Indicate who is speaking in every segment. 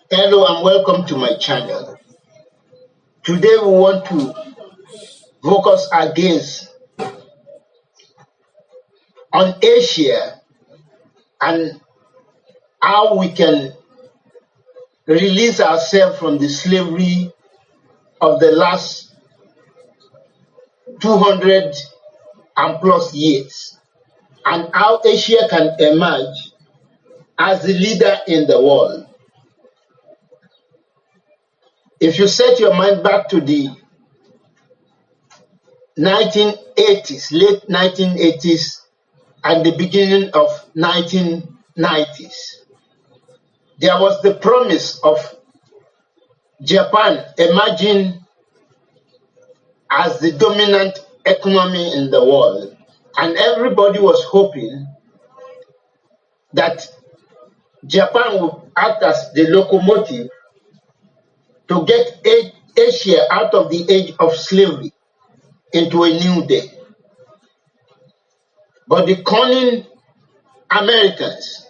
Speaker 1: Hello and welcome to my channel. Today we want to focus against on Asia and how we can release ourselves from the slavery of the last 200 and plus years, and how Asia can emerge as the leader in the world. If you set your mind back to the 1980s, late 1980s and the beginning of 1990s, there was the promise of Japan emerging as the dominant economy in the world, and everybody was hoping that Japan would act as the locomotive to get Asia out of the age of slavery into a new day. But the cunning Americans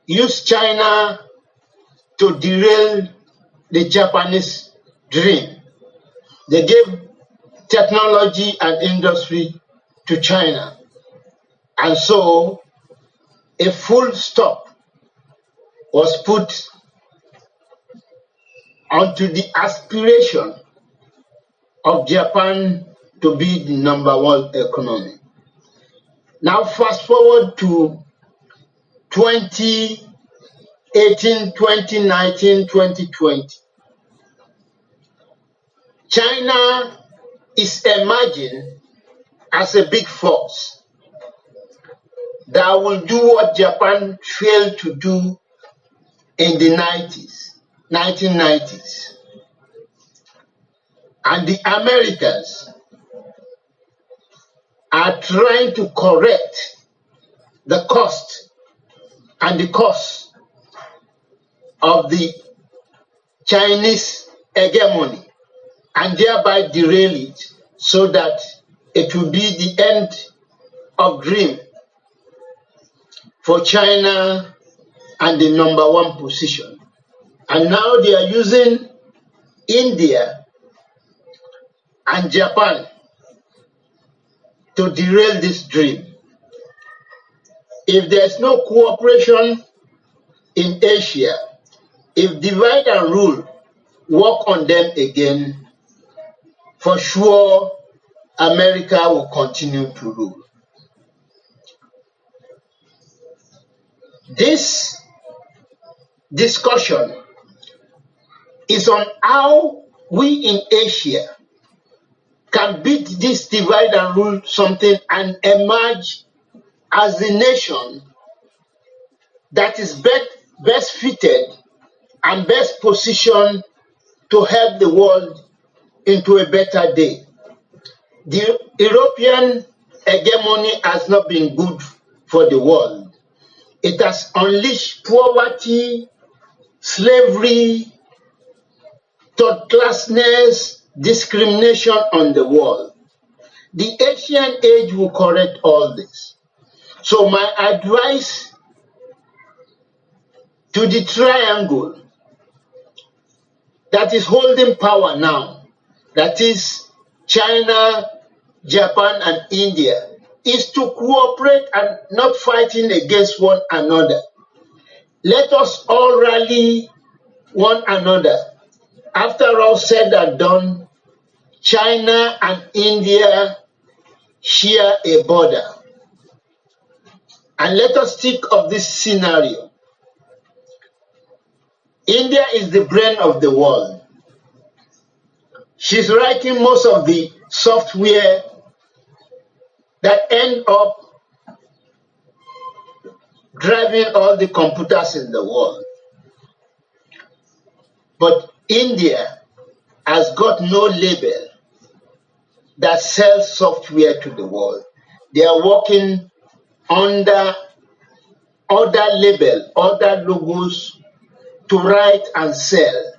Speaker 1: used China to derail the Japanese dream. They gave technology and industry to China, and so a full stop was put onto the aspiration of Japan to be the #1 economy. Now fast forward to 2018, 2019, 2020. China is emerging as a big force that will do what Japan failed to do in the 1990s. And the Americans are trying to correct the cost and the cost of the Chinese hegemony and thereby derail it so that it will be the end of dream for China and the #1 position. And now they are using India and Japan to derail this dream. If there is no cooperation in Asia, if divide and rule work on them again, for sure America will continue to rule. This discussion is on how we in Asia can beat this divide and rule something and emerge as the nation that is best fitted and best positioned to help the world into a better day. The European hegemony has not been good for the world. It has unleashed poverty, slavery, third-classness, discrimination on the world. The Asian age will correct all this. So my advice to the triangle that is holding power now, that is China, Japan, and India, is to cooperate and not fighting against one another. Let us all rally one another. After all said and done, China and India share a border. And let us think of this scenario. India is the brain of the world. She's writing most of the software that end up driving all the computers in the world. But India has got no label that sells software to the world. They are working under other label, other logos to write and sell,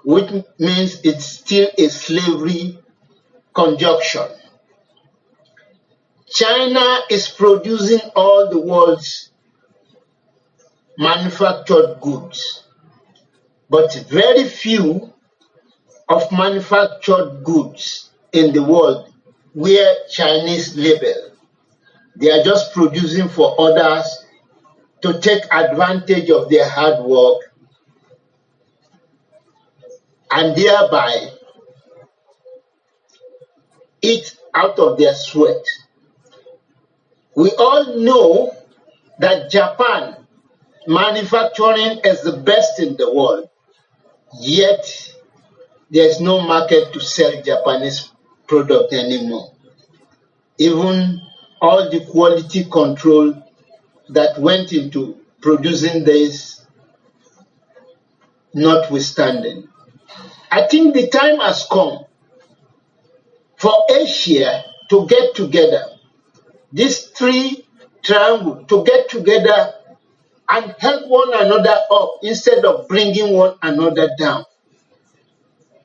Speaker 1: which means it's still a slavery conjunction. China is producing all the world's manufactured goods. but very few of manufactured goods in the world wear Chinese label. They are just producing for others to take advantage of their hard work and thereby eat out of their sweat. We all know that Japan manufacturing is the best in the world, yet there is no market to sell Japanese product anymore. Even all the quality control that went into producing this notwithstanding. I think the time has come for Asia to get together, these three triangles to get together and help one another up instead of bringing one another down.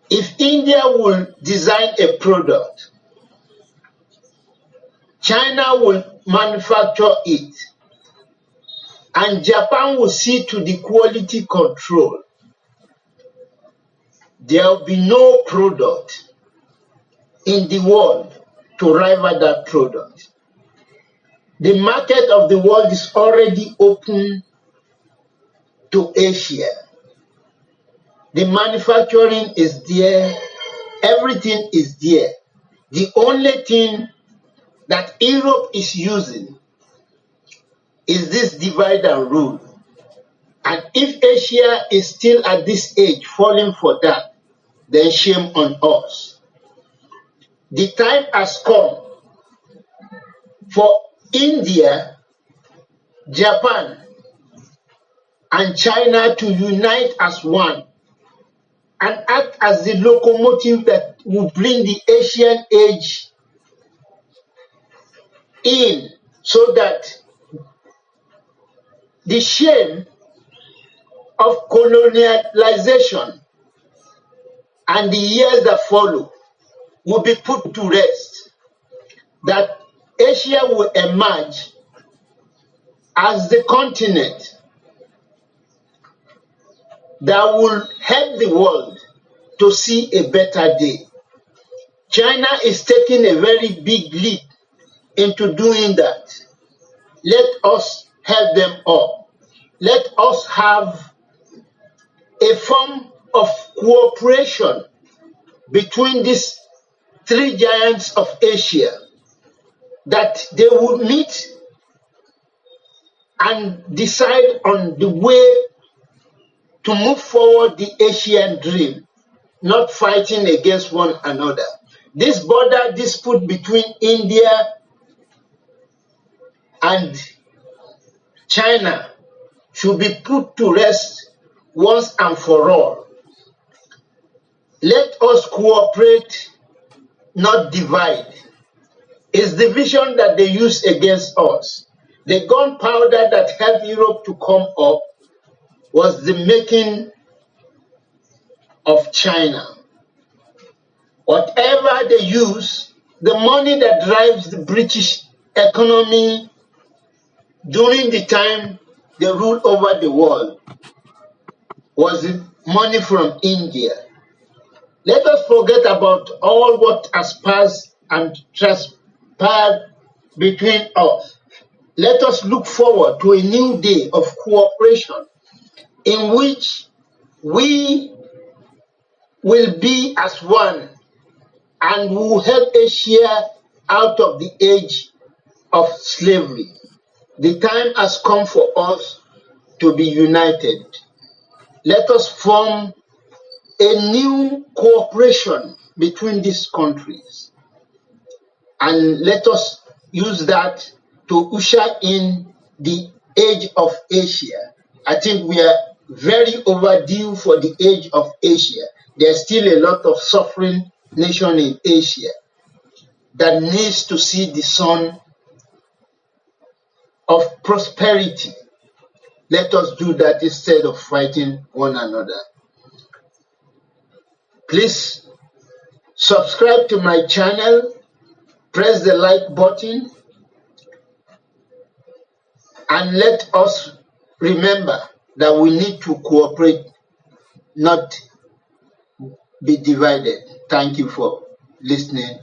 Speaker 1: If India will design a product, China will manufacture it, and Japan will see to the quality control, there will be no product in the world to rival that product. The market of the world is already open to Asia. The manufacturing is there, everything is there. The only thing that Europe is using is this divide and rule. And if Asia is still at this age falling for that, then shame on us. The time has come for India, Japan, and China to unite as one and act as the locomotive that will bring the Asian age in, so that the shame of colonialization and the years that follow will be put to rest, that Asia will emerge as the continent that will help the world to see a better day. China is taking a very big leap into doing that. Let us help them up. Let us have a form of cooperation between these three giants of Asia, that they will meet and decide on the way to move forward the Asian dream, not fighting against one another. This border dispute between India and China should be put to rest once and for all. Let us cooperate, not divide. It's the vision that they use against us. The gunpowder that helped Europe to come up was the making of China. Whatever they use, the money that drives the British economy during the time they ruled over the world was the money from India. Let us forget about all what has passed and transpired between us. Let us look forward to a new day of cooperation in which we will be as one and will help Asia out of the age of slavery. The time has come for us to be united. Let us form a new cooperation between these countries, and let us use that to usher in the age of Asia. I think we are very overdue for the age of Asia. There's still a lot of suffering nation in Asia that needs to see the sun of prosperity. Let us do that instead of fighting one another. Please subscribe to my channel, press the like button, and let us remember that we need to cooperate not be divided. Thank you for listening.